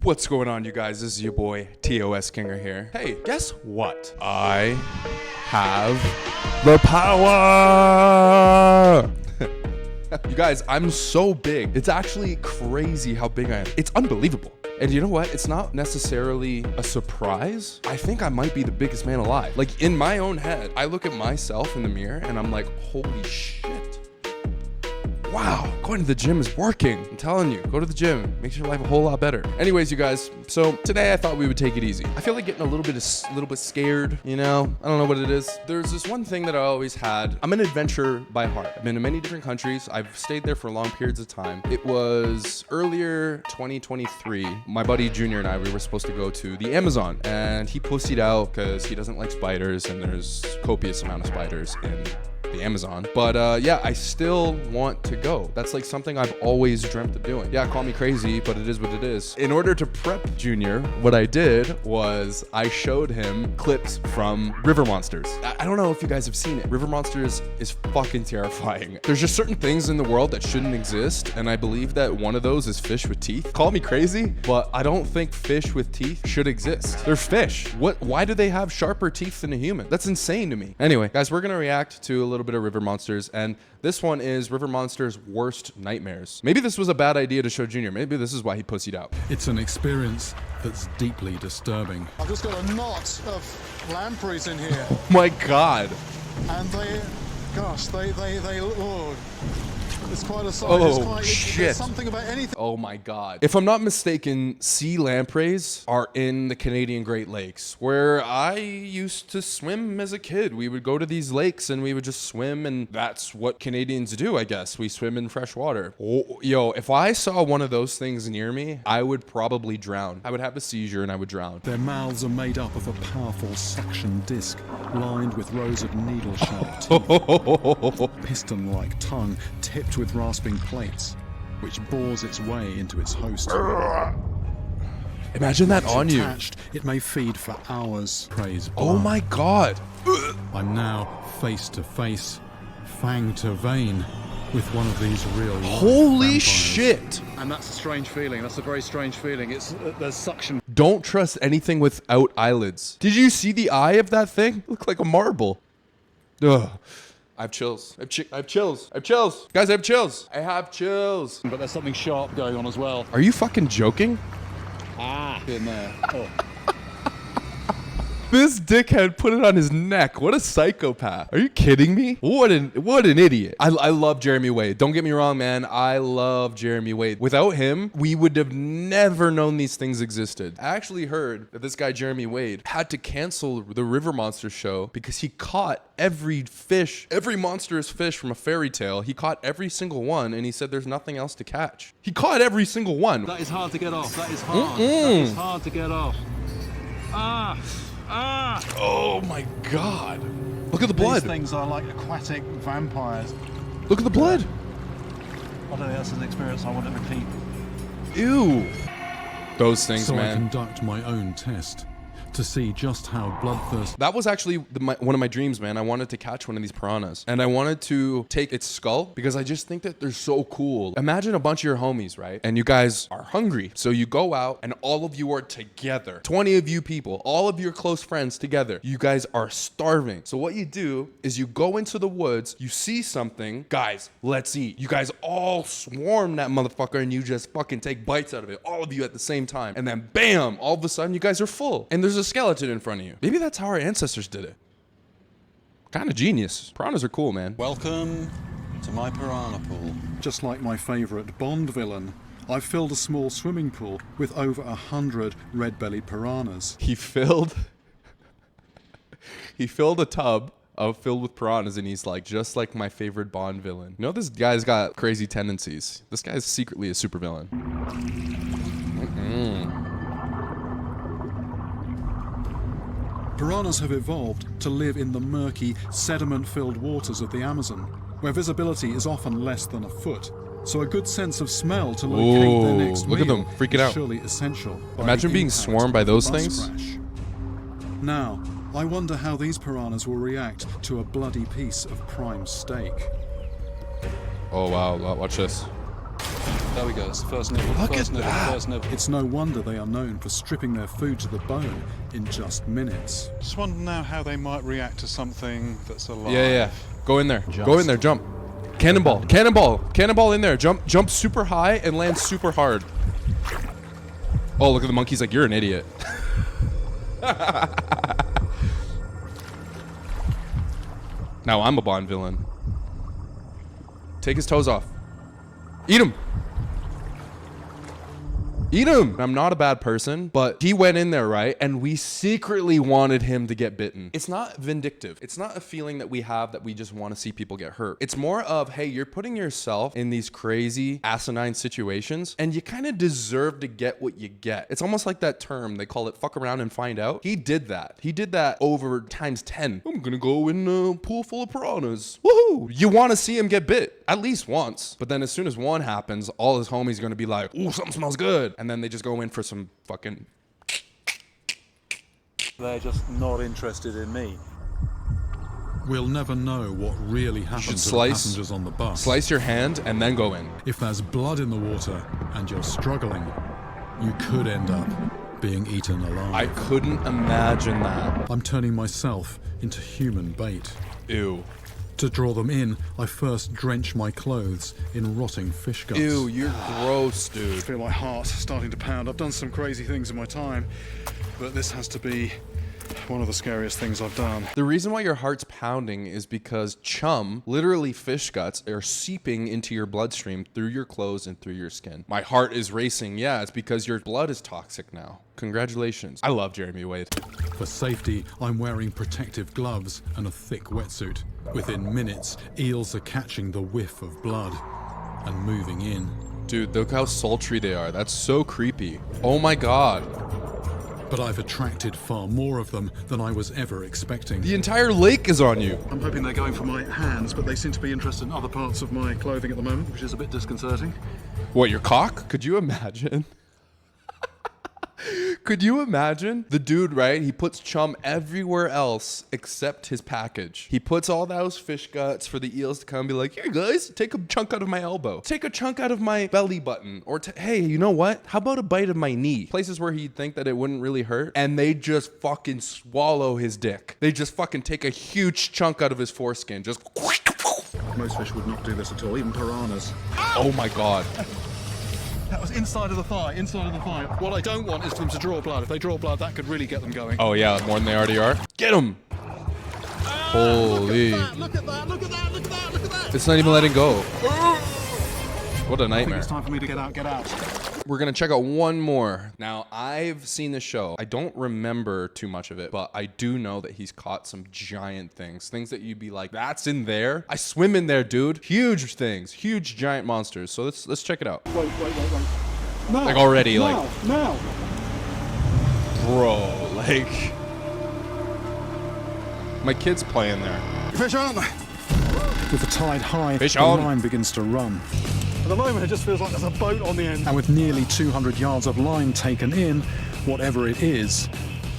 What's going on, you guys? This is your boy TOS Kinger here. Hey, guess what? I have the power. You guys, I'm so big. It's actually crazy how big I am. It's unbelievable. And you know what? It's not necessarily a surprise. I think I might be the biggest man alive. Like, in my own head, I look at myself in the mirror and I'm like, holy shit. Wow, going to the gym is working. I'm telling you, go to the gym. Makes your life a whole lot better. Anyways, you guys, so today I thought we would take it easy. I feel like getting a little bit scared, you know? I don't know what it is. There's this one thing that I always had. I'm an adventurer by heart. I've been to many different countries. I've stayed there for long periods of time. It was earlier 2023. My buddy Junior and I, we were supposed to go to the Amazon, and he pussied out because he doesn't like spiders, and there's copious amount of spiders in the Amazon. But yeah, I still want to go. That's like something I've always dreamt of doing. Yeah, call me crazy, but it is what it is. In order to prep Junior, what I did was I showed him clips from River Monsters. I don't know if you guys have seen it. River Monsters is fucking terrifying. There's just certain things in the world that shouldn't exist, and I believe that one of those is fish with teeth. Call me crazy, but I don't think fish with teeth should exist. They're fish. Why do they have sharper teeth than a human? That's insane to me. Anyway, guys, we're gonna react to a little bit of River Monsters, and this one is River Monsters' worst nightmares. Maybe this was a bad idea to show Junior. Maybe this is why he pussied out. It's an experience that's deeply disturbing. I've just got a knot of lampreys in here, Oh my god. and they, oh, it's quite a sight. Oh, Shit. shit. There's something about anything. Oh my god. If I'm not mistaken, sea lampreys are in the Canadian Great Lakes, where I used to swim as a kid. We would go to these lakes and we would just swim, and that's what Canadians do, I guess. We swim in fresh water. Oh, yo, if I saw one of those things near me, I would probably drown. I would have a seizure and I would drown. Their mouths are made up of a powerful suction disc lined with rows of needle-sharp teeth, piston-like tongue tipped with rasping plates, which bores its way into its host. Imagine that on you. Attached, it may feed for hours. Praise Oh blood. my god. I'm now face to face, fang to vein, with one of these real Holy vampires. shit. And that's a strange feeling. That's a very strange feeling. It's there's suction. Don't trust anything without eyelids. Did you see the eye of that thing? It looked like a marble. Ugh. I have chills. I have chills. I have chills. Guys, I have chills. I have chills. But there's something sharp going on as well. Are you fucking joking? In there. Oh. This dickhead put it on his neck. What a psychopath. Are you kidding me? What an idiot. I love Jeremy Wade. Don't get me wrong, man. I love Jeremy Wade. Without him, we would have never known these things existed. I actually heard that this guy, Jeremy Wade, had to cancel the River Monsters show because he caught every fish, every monstrous fish from a fairy tale. He caught every single one, and he said there's nothing else to catch. He caught every single one. That is hard to get off. That is hard. That is hard to get off. Oh my god. Look at the blood. These things are like aquatic vampires. Look at the blood. I don't think that's an experience I want to repeat. Ew. Those things, So I man. conduct my own test to see just how bloodthirsty. That was actually one of my dreams, man. I wanted to catch one of these piranhas, and I wanted to take its skull because I just think that they're so cool. Imagine a bunch of your homies, right? And you guys are hungry. So you go out and all of you are together. 20 of you people, all of your close friends together. You guys are starving. So what you do is you go into the woods, you see something, guys, let's eat. You guys all swarm that motherfucker and you just fucking take bites out of it. All of you at the same time. And then bam, all of a sudden you guys are full. And there's a skeleton in front of you. Maybe that's how our ancestors did it. Kind of genius. Piranhas are cool, man. Welcome to my piranha pool. Just like my favourite Bond villain, I've filled a small swimming pool with over 100 red-bellied piranhas. He filled a tub filled with piranhas, and he's like, just like my favorite Bond villain. You know, this guy's got crazy tendencies. This guy's secretly a supervillain. Piranhas have evolved to live in the murky, sediment-filled waters of the Amazon, where visibility is often less than a foot. So a good sense of smell to locate their next look at meal them freaking is out. surely essential. by Imagine the being impact swarmed by of a those bus things. crash. Now, I wonder how these piranhas will react to a bloody piece of prime steak. Oh, wow. Watch this. There we go. It's the first nibble. Look First at nibble. that. First nibble. It's no wonder they are known for stripping their food to the bone in just minutes. Just wonder now how they might react to something that's alive. Yeah. Go in there. Go in there. Jump. Cannonball. Cannonball. Cannonball in there. Jump super high and land super hard. Oh, look at the monkey's like, you're an idiot. Now I'm a Bond villain. Take his toes off. Eat him. Eat him. I'm not a bad person, but he went in there, right? And we secretly wanted him to get bitten. It's not vindictive. It's not a feeling that we have that we just want to see people get hurt. It's more of, hey, you're putting yourself in these crazy, asinine situations, and you kind of deserve to get what you get. It's almost like that term. They call it fuck around and find out. He did that. He did that over times 10. I'm gonna go in a pool full of piranhas. Woohoo! You want to see him get bit at least once. But then as soon as one happens, all his homies are gonna be like, ooh, something smells good. And then they just go in for some fucking... They're just not interested in me. We'll never know what really happened to the slice- passengers on the bus. Slice your hand and then go in. If there's blood in the water and you're struggling, you could end up being eaten alive. I couldn't imagine that. I'm turning myself into human bait. Ew. To draw them in, I first drench my clothes in rotting fish guts. Ew, you're gross, dude. I feel my heart starting to pound. I've done some crazy things in my time, but this has to be one of the scariest things I've done. The reason why your heart's pounding is because chum, literally fish guts, are seeping into your bloodstream through your clothes and through your skin. My heart is racing. Yeah, it's because your blood is toxic now. Congratulations. I love Jeremy Wade. For safety, I'm wearing protective gloves and a thick wetsuit. Within minutes, eels are catching the whiff of blood and moving in. Dude, look how sultry they are. That's so creepy. Oh my god. But I've attracted far more of them than I was ever expecting. The entire lake is on you. I'm hoping they're going for my hands, but they seem to be interested in other parts of my clothing at the moment, which is a bit disconcerting. What, your cock? Could you imagine? Could you imagine? The dude, right? He puts chum everywhere else except his package. He puts all those fish guts for the eels to come and be like, here guys, take a chunk out of my elbow. Take a chunk out of my belly button. Or, hey, you know what? How about a bite of my knee? Places where he'd think that it wouldn't really hurt. And they just fucking swallow his dick. They just fucking take a huge chunk out of his foreskin. Just... Most fish would not do this at all, even piranhas. Oh my god. That was inside of the thigh, inside of the thigh. What I don't want is for them to draw blood. If they draw blood, that could really get them going. Oh yeah, more than they already are. Get him! Holy. Look at that, look at that, look at that, look at that! It's not even letting go. What a I think nightmare. it's time for me to get out, get out. We're gonna check out one more. Now, I've seen the show. I don't remember too much of it, but I do know that he's caught some giant things. Things that you'd be like, that's in there? I swim in there, dude. Huge things. Huge giant monsters. So let's check it out. Wait. No. Like already, now, now. Bro, like... My kid's playing there. Fish on! With the tide high, Fish the on. line begins to run. At the moment, it just feels like there's a boat on the end. And with nearly 200 yards of line taken in, whatever it is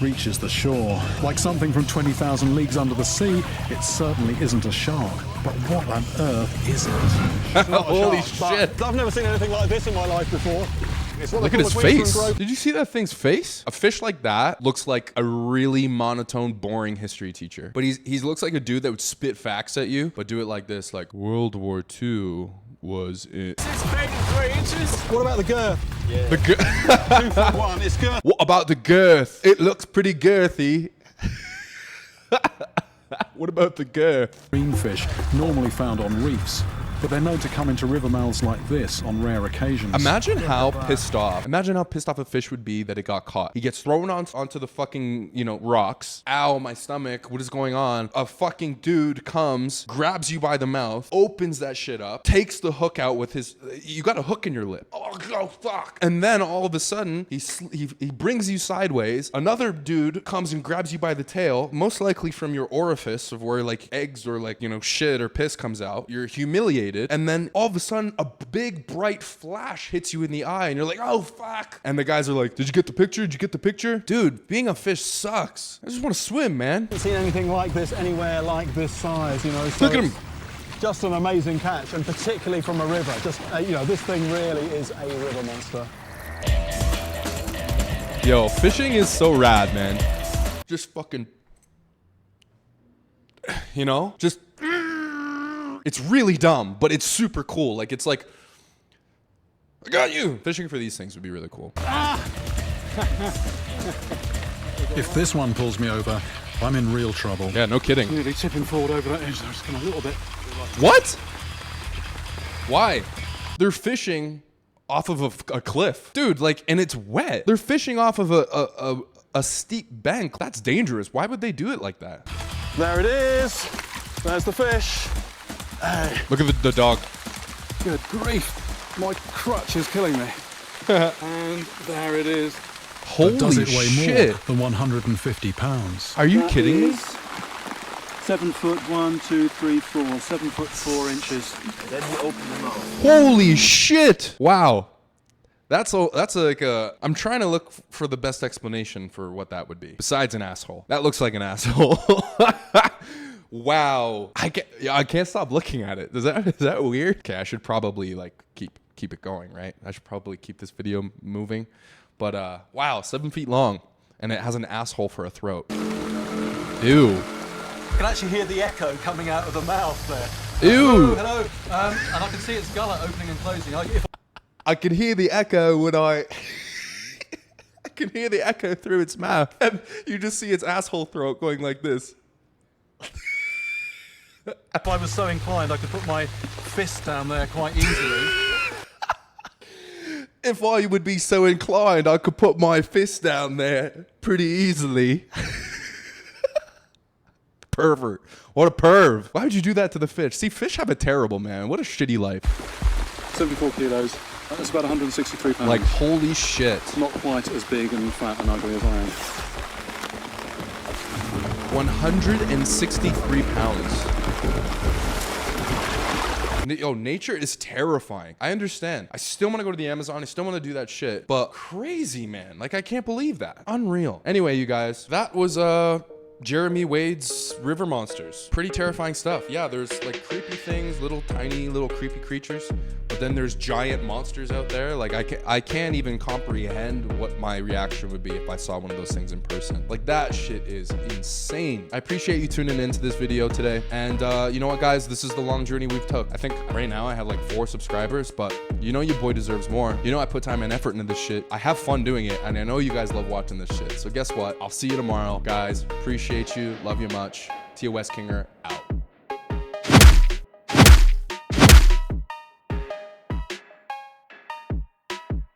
reaches the shore. Like something from 20,000 Leagues Under the Sea, it certainly isn't a shark. But what on earth is it? Holy Shark, shit. but I've never seen anything like this in my life before. It's what Look they at call his a Queensland face. growth. Did you see that thing's face? A fish like that looks like a really monotone, boring history teacher. But he looks like a dude that would spit facts at you, but do it like this, like World War II was it. What about the girth? The 2.1, it's girth. What about the girth? It looks pretty girthy. What about the girth? Greenfish, normally found on reefs, but they're known to come into river mouths like this on rare occasions. Imagine how pissed off a fish would be that it got caught. He gets thrown onto the fucking, rocks. Ow, my stomach. What is going on? A fucking dude comes, grabs you by the mouth, opens that shit up, takes the hook out with his... You got a hook in your lip. Oh, fuck. And then all of a sudden, he brings you sideways. Another dude comes and grabs you by the tail, most likely from your orifice of where like eggs or like, shit or piss comes out. You're humiliated. And then all of a sudden, a big bright flash hits you in the eye, and you're like, oh, fuck. And the guys are like, did you get the picture? Did you get the picture? Dude, being a fish sucks. I just want to swim, man. I haven't seen anything like this anywhere like this size, So Look at him. Just an amazing catch, and particularly from a river. Just, you know, this thing really is a river monster. Yo, fishing is so rad, man. Just fucking, you know, just, it's really dumb, but it's super cool. Like, it's like, I got you. Fishing for these things would be really cool. If this one pulls me over, I'm in real trouble. Yeah, no kidding. Nearly tipping forward over that edge. I was going a little bit. What? Why? They're fishing off of a cliff. Dude, like, and it's wet. They're fishing off of a steep bank. That's dangerous. Why would they do it like that? There it is. There's the fish. Hey, Look at the dog. good grief. My crutch is killing me. And there it is. Holy But does it weigh shit. more than 150 pounds? Are you kidding me? 7 foot 1, 2, 3, 4. 7 foot 4 inches. Then you open them up. Holy shit. Wow. That's like a, I'm trying to look for the best explanation for what that would be. Besides an asshole. That looks like an asshole. Wow. I can't stop looking at it. Is that weird? Okay, I should probably like keep it going, right? I should probably keep this video moving. But wow, 7 feet long, and it has an asshole for a throat. Ew. You can actually hear the echo coming out of the mouth there. Ew. Hello. And I can see its gullet opening and closing. I can hear the echo when I can hear the echo through its mouth, and you just see its asshole throat going like this. If I was so inclined, I could put my fist down there quite easily. If I would be so inclined, I could put my fist down there pretty easily. Pervert. What a perv. Why would you do that to the fish? See, fish have it terrible, man. What a shitty life. 74 kilos. That's about 163 pounds. Like, holy shit. Not quite as big and fat and ugly as I am. 163 pounds. Yo, nature is terrifying. I understand. I still want to go to the Amazon. I still want to do that shit. But crazy, man. Like, I can't believe that. Unreal. Anyway, you guys, that was Jeremy Wade's River Monsters. Pretty terrifying stuff. Yeah, there's like creepy things, little tiny little creepy creatures. But then there's giant monsters out there. Like, I can't even comprehend what my reaction would be if I saw one of those things in person. Like, that shit is insane. I appreciate you tuning into this video today. And you know what, guys? This is the long journey we've took. I think right now I have like 4 subscribers, but you know your boy deserves more. You know I put time and effort into this shit. I have fun doing it, and I know you guys love watching this shit. So guess what? I'll see you tomorrow, guys. Appreciate you. Love you much. TOS Kinger out.